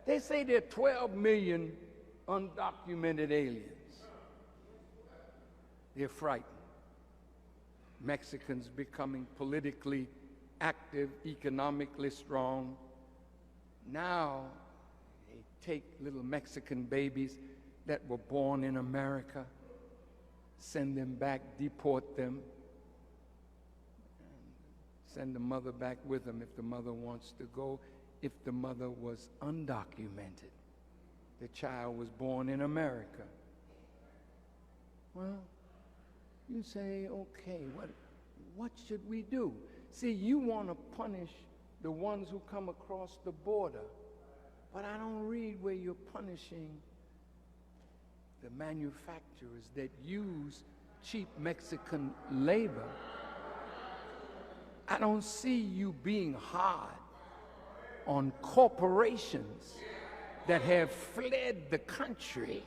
They say there are 12 million undocumented aliens. They're frightened. Mexicans becoming politically active, economically strong. Now, they take little Mexican babies that were born in America, send them back, deport them, and send the mother back with them if the mother wants to go. If the mother was undocumented, the child was born in America. Well, you say, okay, what should we do? See, you want to punish the ones who come across the border, but I don't read where you're punishing the manufacturers that use cheap Mexican labor. I don't see you being hard on corporations that have fled the country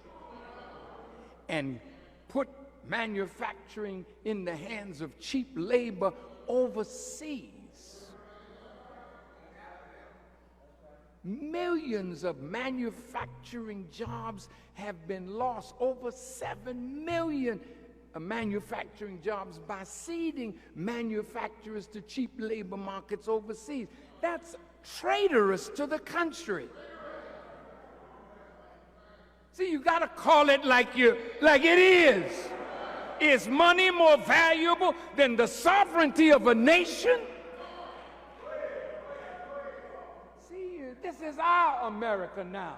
and put manufacturing in the hands of cheap labor overseas. Millions of manufacturing jobs have been lost, over 7 million manufacturing jobs by ceding manufacturers to cheap labor markets overseas. That's traitorous to the country. See, you got to call it like it is. Is money more valuable than the sovereignty of a nation? See, this is our America now.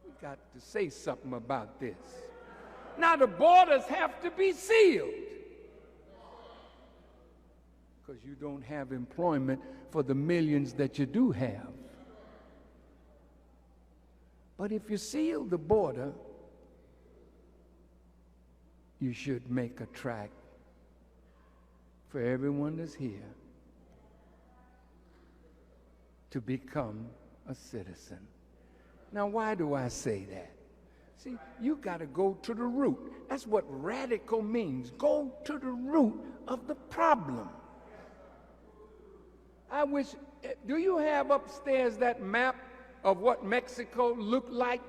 We got to say something about this. Now the borders have to be sealed because you don't have employment for the millions that you do have. But if you seal the border, you should make a track for everyone that's here to become a citizen. Now, why do I say that? See, you got to go to the root. That's what radical means. Go to the root of the problem. I wish, do you have upstairs that map of what Mexico looked like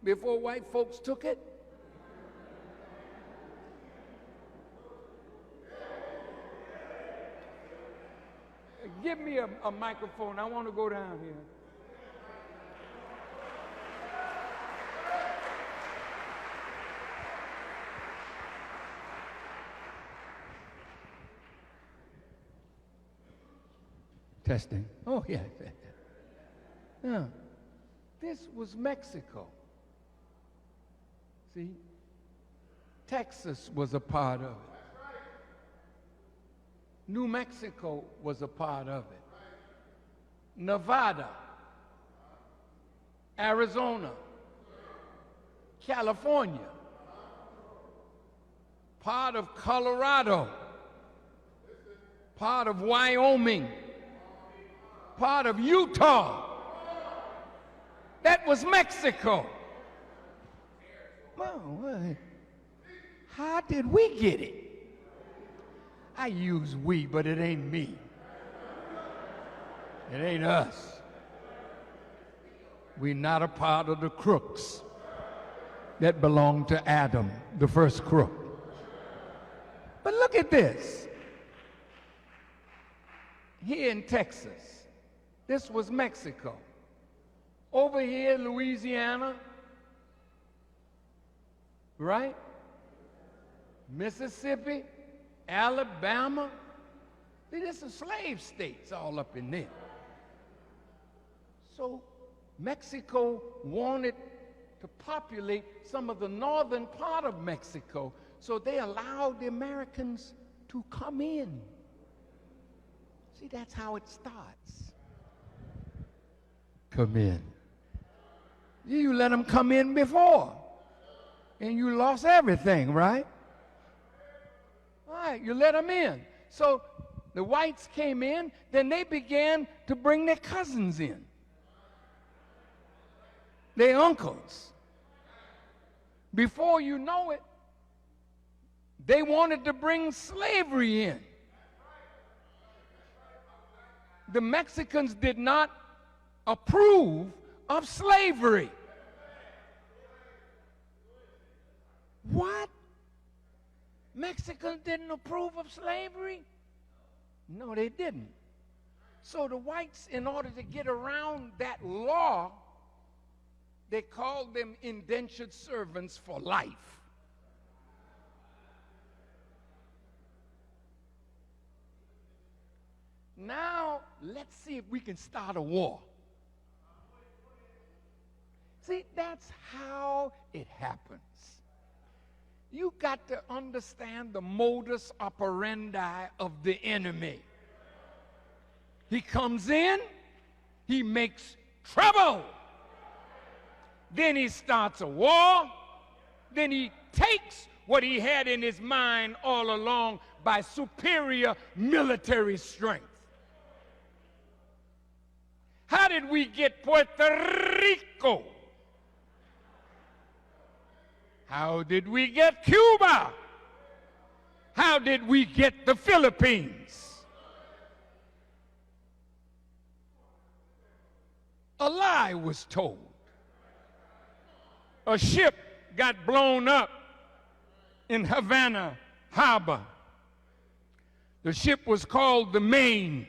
before white folks took it? Give me a microphone. I want to go down here. Testing. Oh, yeah. Yeah. This was Mexico. See? Texas was a part of it. New Mexico was a part of it. Nevada, Arizona, California, part of Colorado, part of Wyoming, part of Utah. That was Mexico. Well, how did we get it? I use we, but it ain't me. It ain't us. We're not a part of the crooks that belonged to Adam, the first crook. But look at this. Here in Texas, this was Mexico. Over here, Louisiana, right? Mississippi, Alabama. See, there's some slave states all up in there. So Mexico wanted to populate some of the northern part of Mexico, so they allowed the Americans to come in. See, that's how it starts. Come in. You let them come in before, and you lost everything, right? All right, you let them in. So the whites came in, then they began to bring their cousins in, their uncles. Before you know it, they wanted to bring slavery in. the Mexicans did not approve of slavery. What? Mexicans didn't approve of slavery? No, they didn't. So the whites, in order to get around that law, they called them indentured servants for life. Now, let's see if we can start a war. See, that's how it happens. You got to understand the modus operandi of the enemy. He comes in, he makes trouble. Then he starts a war. Then he takes what he had in his mind all along by superior military strength. How did we get Puerto Rico? How did we get Cuba? How did we get the Philippines? A lie was told. A ship got blown up in Havana Harbor. The ship was called the Maine.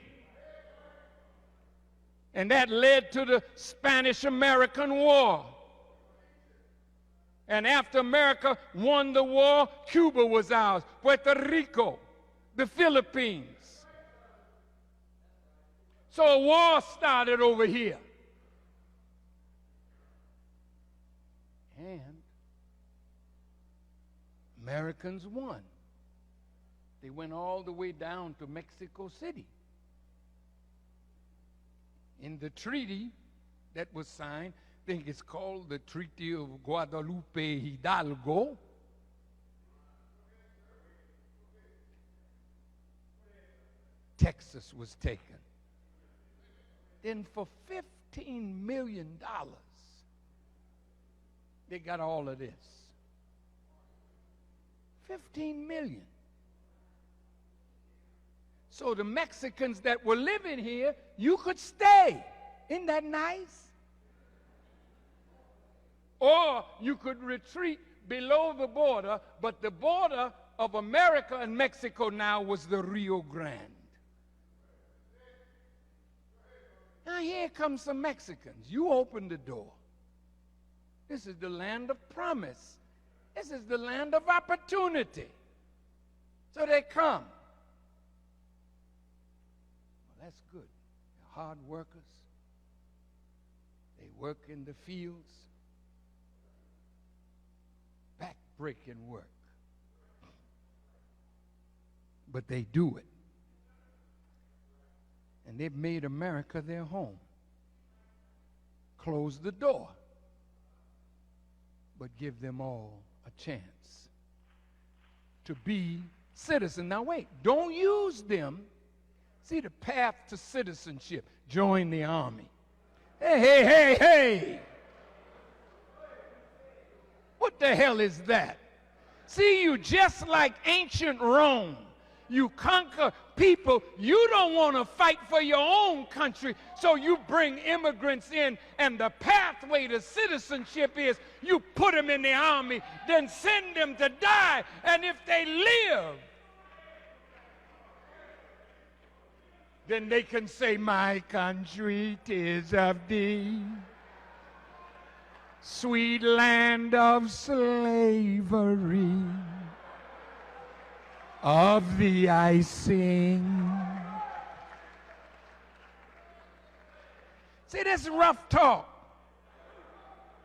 And that led to the Spanish-American War. And after America won the war, Cuba was ours, Puerto Rico, the Philippines. So a war started over here. And Americans won. They went all the way down to Mexico City. In the treaty that was signed, I think it's called the Treaty of Guadalupe Hidalgo. Texas was taken. Then for $15 million, they got all of this. 15 million. So the Mexicans that were living here, you could stay. Isn't that nice? Or you could retreat below the border, but the border of America and Mexico now was the Rio Grande. Now here comes some Mexicans. You open the door. This is the land of promise. This is the land of opportunity. So they come. Well, that's good. They're hard workers. They work in the fields. Back-breaking work. But they do it. And they've made America their home. Close the door. But give them all a chance to be citizens. Now wait, don't use them. See the path to citizenship. Join the army. Hey, hey, hey, hey. What the hell is that? See, you just like ancient Rome. You conquer people. You don't want to fight for your own country, so you bring immigrants in, and the pathway to citizenship is you put them in the army, then send them to die, and if they live, then they can say, my country, 'tis of thee, sweet land of slavery. Of thee I sing. See, this is rough talk.